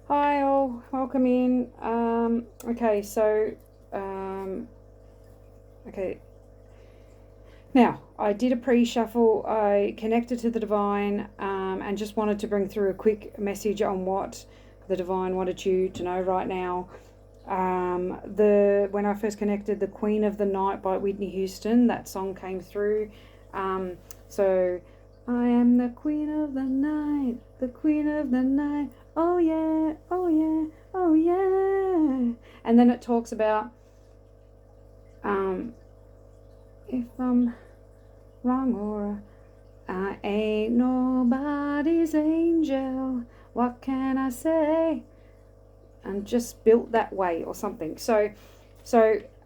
Hi all, welcome in. Okay, now I did a pre-shuffle. I connected to the divine, and just wanted to bring through a quick message on what the divine wanted you to know right now. When I first connected, the Queen of the Night by Whitney Houston, that song came through. So I am the Queen of the Night, the Queen of the Night. Oh yeah, oh yeah, oh yeah. And then it talks about if I'm wrong or I ain't nobody's angel. What can I say? And just built that way or something.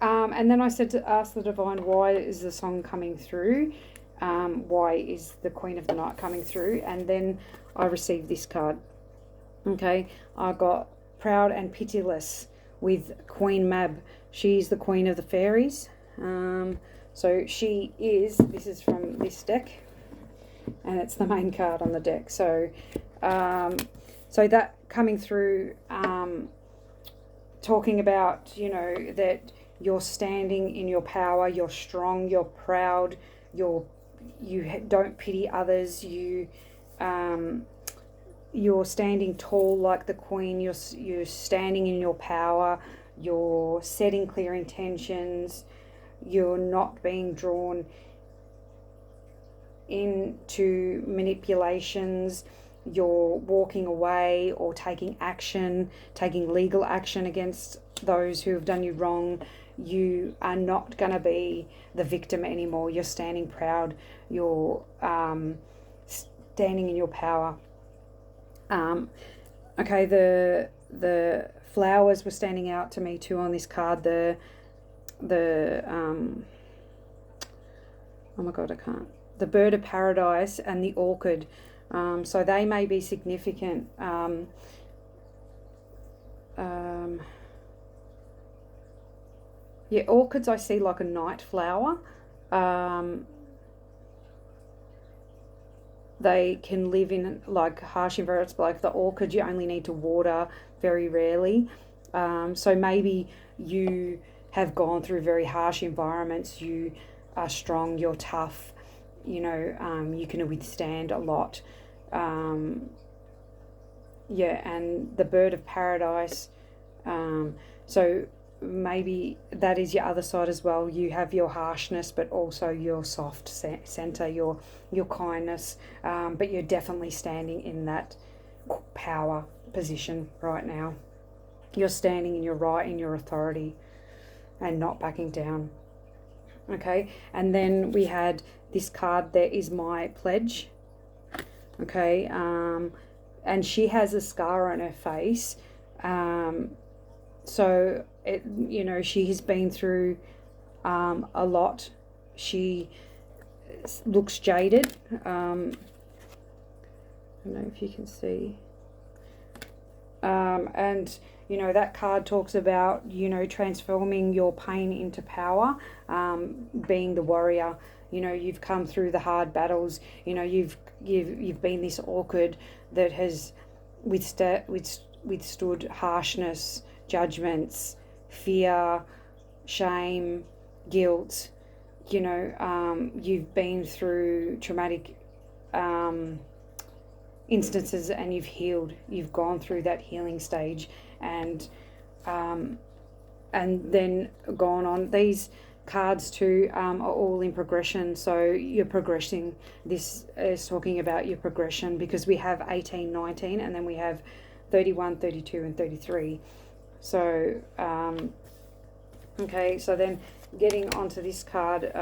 And then I said to ask the divine, why is the song coming through? Why is the Queen of the Night coming through? And then I received this card. Okay, I got Proud and Pitiless with Queen Mab. She's the Queen of the Fairies. So she is, this is from this deck, and it's the main card on the deck. So that coming through, talking about, that you're standing in your power, you're strong, you're proud, you don't pity others, you're standing tall like the Queen, you're standing in your power, you're setting clear intentions, you're not being drawn into manipulations, you're walking away or taking action, taking legal action against those who have done you wrong. You are not going to be the victim anymore. You're standing proud, you're standing in your power. Okay, the flowers were standing out to me too on this card. Oh my god, I can't. The bird of paradise and the orchid. So they may be significant. Yeah, orchids I see like a night flower. They can live in like harsh environments, but like the orchid, you only need to water very rarely. So maybe you have gone through very harsh environments. You are strong, you're tough, you can withstand a lot. And the bird of paradise. So maybe that is your other side as well. You have your harshness, but also your soft center, your kindness. But you're definitely standing in that power position right now. You're standing in your right, in your authority, and not backing down. Okay, and then we had this card, there is my pledge. Okay, and she has a scar on her face. So she has been through a lot. She looks jaded. I don't know if you can see. And that card talks about transforming your pain into power, being the warrior. You've come through the hard battles. You've been this orchid that has withstood harshness, judgments, fear, shame, guilt. You've been through traumatic instances and you've healed. You've gone through that healing stage, and then gone on. These cards too are all in progression, so you're progressing. This is talking about your progression, because we have 18, 19, and then we have 31, 32, and 33. So okay, so then getting onto this card,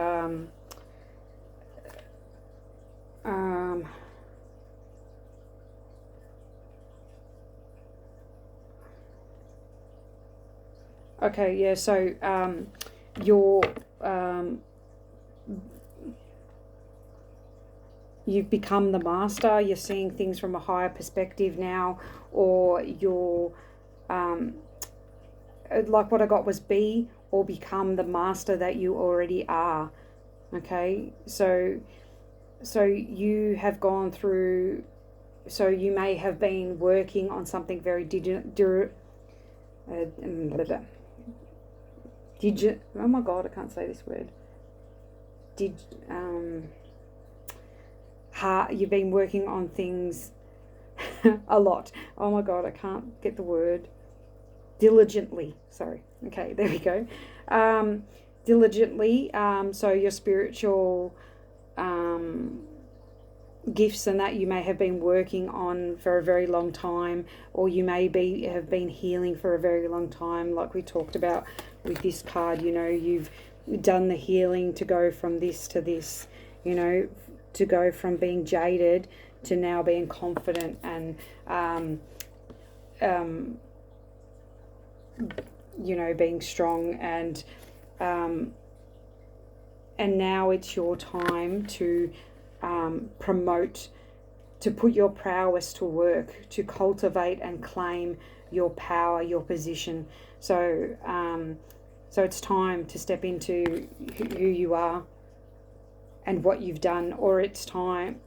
okay, yeah, so you've become the master. You're seeing things from a higher perspective now, or you're like what I got was be or become the master that you already are. Okay, so you have gone through so you may have been working on something very oh my God, I can't say this word. You've been working on things a lot. Oh my God, I can't get the word. Diligently. Sorry. Okay, there we go. Diligently. So your spiritual gifts and that you may have been working on for a very long time, or you may have been healing for a very long time, like we talked about with this card. You've done the healing to go from this to this, to go from being jaded to now being confident and being strong, and now it's your time to promote, to put your prowess to work, to cultivate and claim your power, your position. So it's time to step into who you are and what you've done, or it's time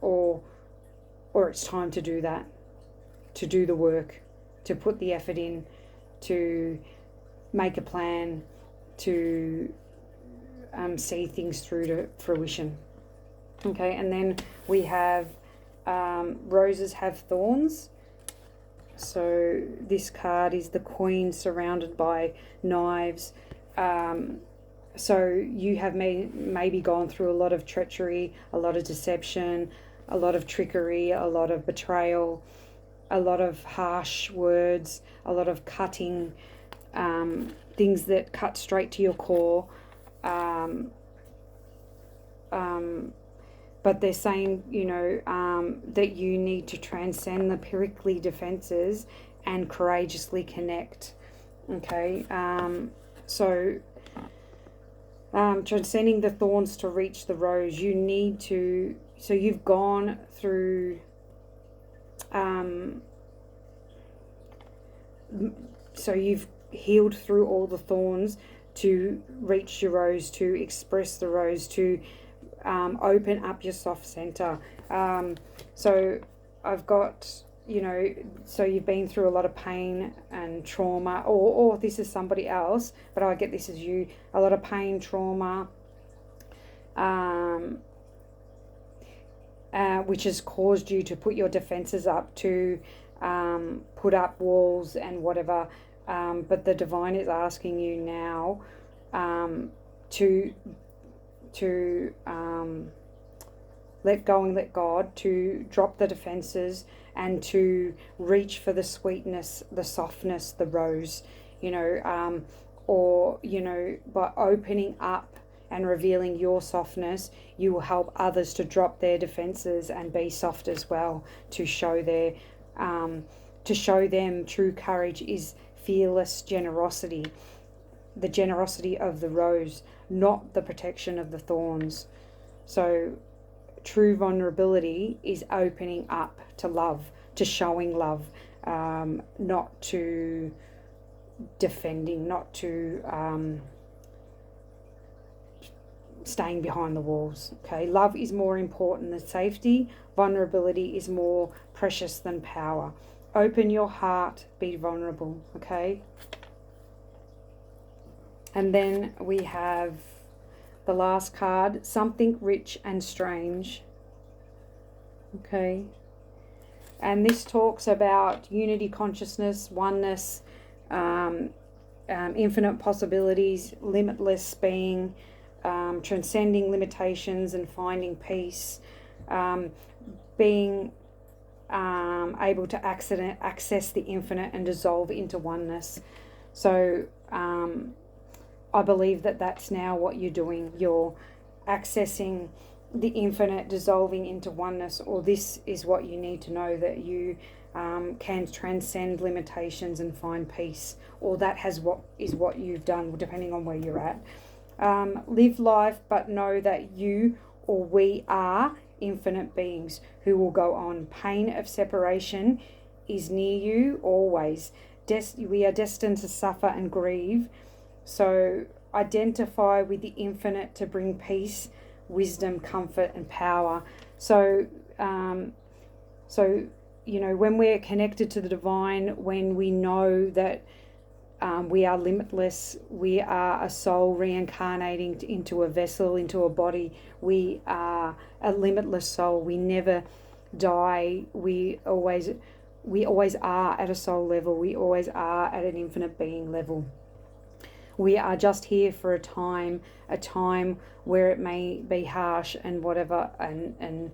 to do that, to do the work, to put the effort in, to make a plan, to see things through to fruition. Okay, and then we have roses have thorns. So this card is the Queen surrounded by knives. So you have maybe gone through a lot of treachery, a lot of deception, a lot of trickery, a lot of betrayal, a lot of harsh words, a lot of cutting, things that cut straight to your core. But they're saying, that you need to transcend the prickly defenses and courageously connect. Okay, transcending the thorns to reach the rose. You need to. So you've gone through. So you've healed through all the thorns to reach your rose, to express the rose, to open up your soft center. So I've got, so you've been through a lot of pain and trauma, or this is somebody else, but I get this as you, a lot of pain, trauma, which has caused you to put your defenses up, to put up walls and whatever. But the divine is asking you now to let go and let God, to drop the defenses and to reach for the sweetness, the softness, the rose, by opening up and revealing your softness, you will help others to drop their defenses and be soft as well, to show them true courage is fearless generosity, the generosity of the rose, not the protection of the thorns. So true vulnerability is opening up to love, to showing love, not to defending, not to staying behind the walls. Okay, love is more important than safety. Vulnerability is more precious than power. Open your heart, be vulnerable. Okay. And then we have the last card, something rich and strange. Okay. And this talks about unity consciousness, oneness, infinite possibilities, limitless being, transcending limitations and finding peace, being able to access the infinite and dissolve into oneness. So I believe that that's now what you're doing. You're accessing the infinite, dissolving into oneness, or this is what you need to know, that you can transcend limitations and find peace, or that is what you've done, depending on where you're at. Live life, but know that you or we are infinite beings who will go on. Pain of separation is near you always. We are destined to suffer and grieve. So identify with the infinite to bring peace, wisdom, comfort, and power. So when we're connected to the divine, when we know that we are limitless, we are a soul reincarnating into a vessel, into a body. We are a limitless soul. We never die. We always are at a soul level. We always are at an infinite being level. We are just here for a time where it may be harsh and whatever, and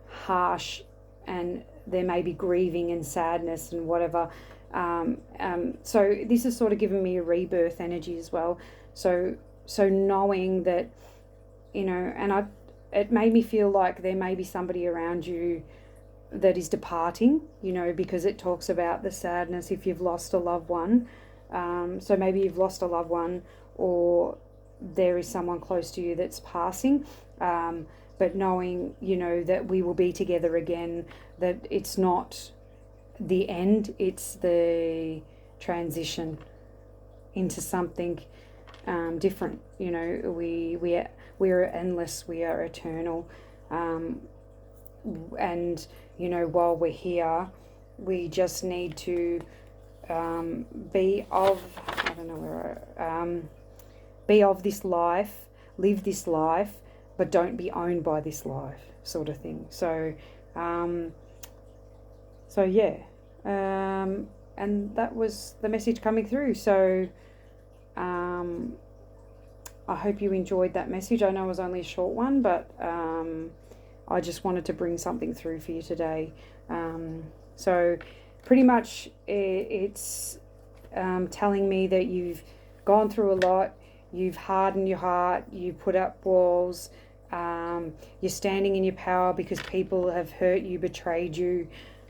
harsh, and there may be grieving and sadness and whatever. So this has sort of given me a rebirth energy as well. So knowing that, and it made me feel like there may be somebody around you that is departing, because it talks about the sadness if you've lost a loved one. So maybe you've lost a loved one, or there is someone close to you that's passing. But knowing, that we will be together again, that it's not the end, it's the transition into something different. We're endless, we are eternal. And, while we're here, we just need to be of this life, live this life, but don't be owned by this life, sort of thing. So yeah, and that was the message coming through. So I hope you enjoyed that message. I know it was only a short one, but I just wanted to bring something through for you today. So pretty much it's telling me that you've gone through a lot, you've hardened your heart, you've put up walls, you're standing in your power because people have hurt you, betrayed you,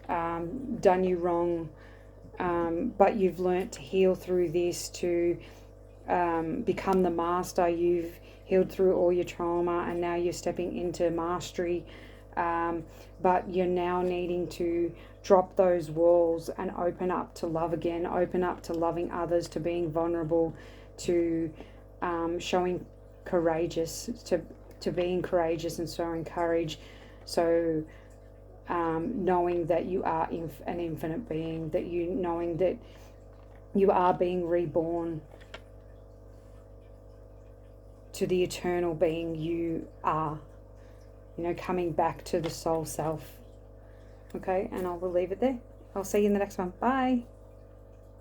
done you wrong, but you've learnt to heal through this, to become the master. You've healed through all your trauma, and now you're stepping into mastery, but you're now needing to drop those walls and open up to love again, open up to loving others, to being vulnerable, to showing courageous, to being courageous and showing courage. So knowing that you are an infinite being, knowing that you are being reborn to the eternal being you are, coming back to the soul self. Okay, and I will leave it there. I'll see you in the next one. Bye.